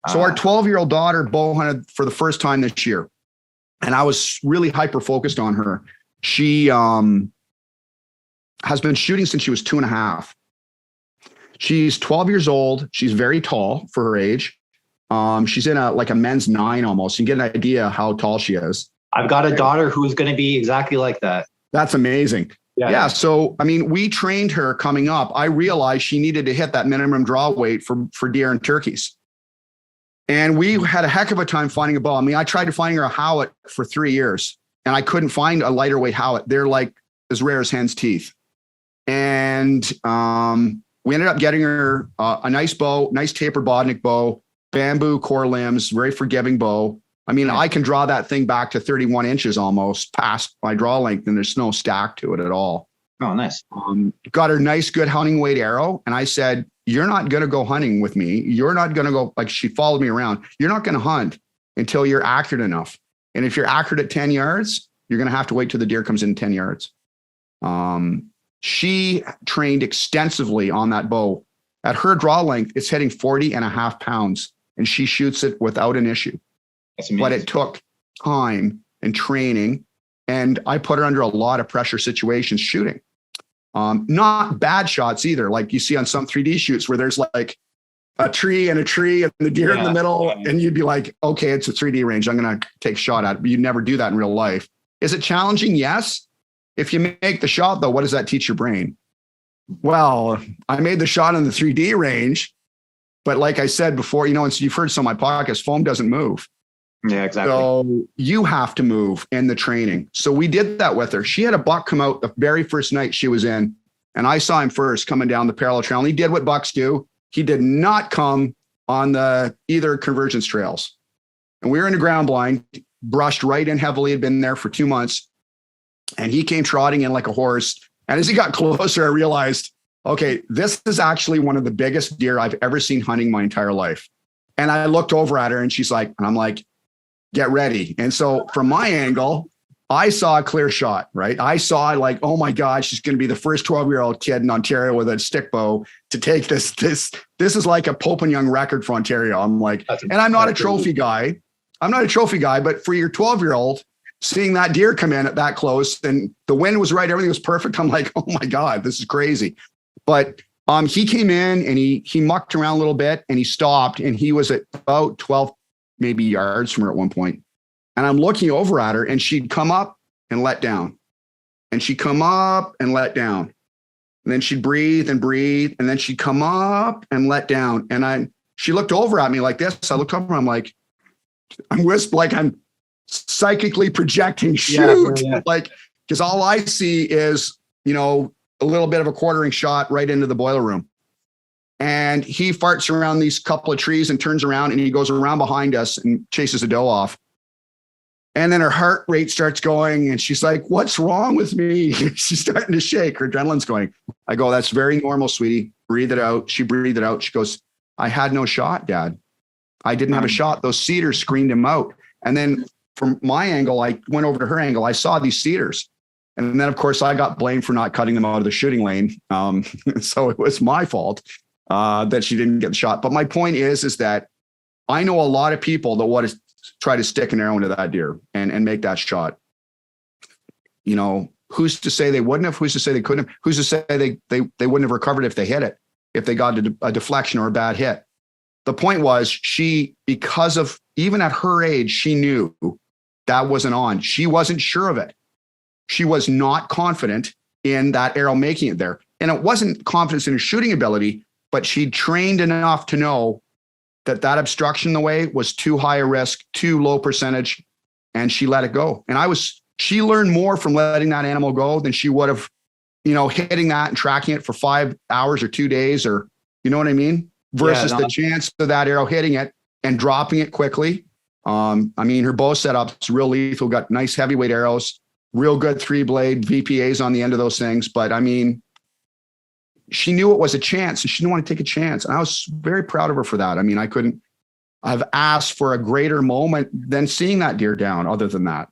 So our 12-year-old daughter bow hunted for the first time this year. And I was really hyper-focused on her. She has been shooting since she was 2.5. She's 12 years old. She's very tall for her age. She's in a men's 9 almost. You can get an idea how tall she is. I've got a daughter who's going to be exactly like that. That's amazing. Yeah. So, I mean, we trained her coming up. I realized she needed to hit that minimum draw weight for deer and turkeys. And we had a heck of a time finding a bow. I mean, I tried to find her a Howitt for 3 years and I couldn't find a lighter weight Howitt. They're like as rare as hen's teeth. And we ended up getting her a nice bow, nice tapered Bodnik bow, bamboo core limbs, very forgiving bow. I mean, I can draw that thing back to 31 inches almost past my draw length, and there's no stack to it at all. Oh, nice. Got her nice, good hunting weight arrow. And I said, you're not going to go hunting with me. You're not going to go, like she followed me around. You're not going to hunt until you're accurate enough. And if you're accurate at 10 yards, you're going to have to wait till the deer comes in 10 yards. She trained extensively on that bow. At her draw length, it's hitting 40.5 pounds, and she shoots it without an issue. That's amazing. But it took time and training, and I put her under a lot of pressure situations shooting. Not bad shots either, like you see on some 3D shoots where there's like a tree and the deer in the middle, and you'd be like, okay, it's a 3D range. I'm going to take a shot at it. But you'd never do that in real life. Is it challenging? Yes. If you make the shot, though, what does that teach your brain? Well, I made the shot in the 3D range, but like I said before, and so you've heard some of my podcasts, foam doesn't move. Yeah, exactly. So you have to move in the training. So we did that with her. She had a buck come out the very first night she was in, and I saw him first coming down the parallel trail. And he did what bucks do. He did not come on the either convergence trails. And we were in the ground blind, brushed right in heavily, had been there for 2 months. And he came trotting in like a horse. And as he got closer, I realized, okay, this is actually one of the biggest deer I've ever seen hunting my entire life. And I looked over at her and she's like, and I'm like, get ready. And so from my angle, I saw a clear shot, right? I saw like, oh my God, she's going to be the first 12-year-old kid in Ontario with a stick bow to take this. This is like a Pope and Young record for Ontario. I'm like, and I'm not a trophy guy. I'm not a trophy guy, but for your 12-year-old, seeing that deer come in at that close and the wind was right, everything was perfect. I'm like, oh my God, this is crazy. But he came in and he mucked around a little bit and he stopped, and he was at about 12 maybe yards from her at one point. And I'm looking over at her and she'd come up and let down, and she'd come up and let down. And then she'd breathe and breathe. And then she'd come up and let down. And she looked over at me like this. I looked over, I'm like, I'm psychically projecting shoot. Yeah. Like, because all I see is, a little bit of a quartering shot right into the boiler room. And he farts around these couple of trees and turns around and he goes around behind us and chases a doe off. And then her heart rate starts going and she's like, what's wrong with me? She's starting to shake. Her adrenaline's going. I go, that's very normal, sweetie. Breathe it out. She breathed it out. She goes, I had no shot, Dad. I didn't have a shot. Those cedars screened him out. And then from my angle, I went over to her angle. I saw these cedars. And then, of course, I got blamed for not cutting them out of the shooting lane. So it was my fault that she didn't get the shot. But my point is that I know a lot of people that want to try to stick an arrow into that deer and make that shot. Who's to say they wouldn't have? Who's to say they couldn't have? Who's to say they wouldn't have recovered if they hit it, if they got a deflection or a bad hit? The point was because of, even at her age, she knew that wasn't on. She wasn't sure of it. She was not confident in that arrow making it there. And it wasn't confidence in her shooting ability, but she trained enough to know that obstruction in the way was too high a risk, too low percentage, and she let it go. And she learned more from letting that animal go than she would have, hitting that and tracking it for 5 hours or 2 days, or, you know what I mean? Versus the chance of that arrow hitting it and dropping it quickly. Her bow setup's real lethal, got nice heavyweight arrows, real good 3-blade VPAs on the end of those things. But she knew it was a chance and she didn't want to take a chance. And I was very proud of her for that. I couldn't have asked for a greater moment than seeing that deer down other than that.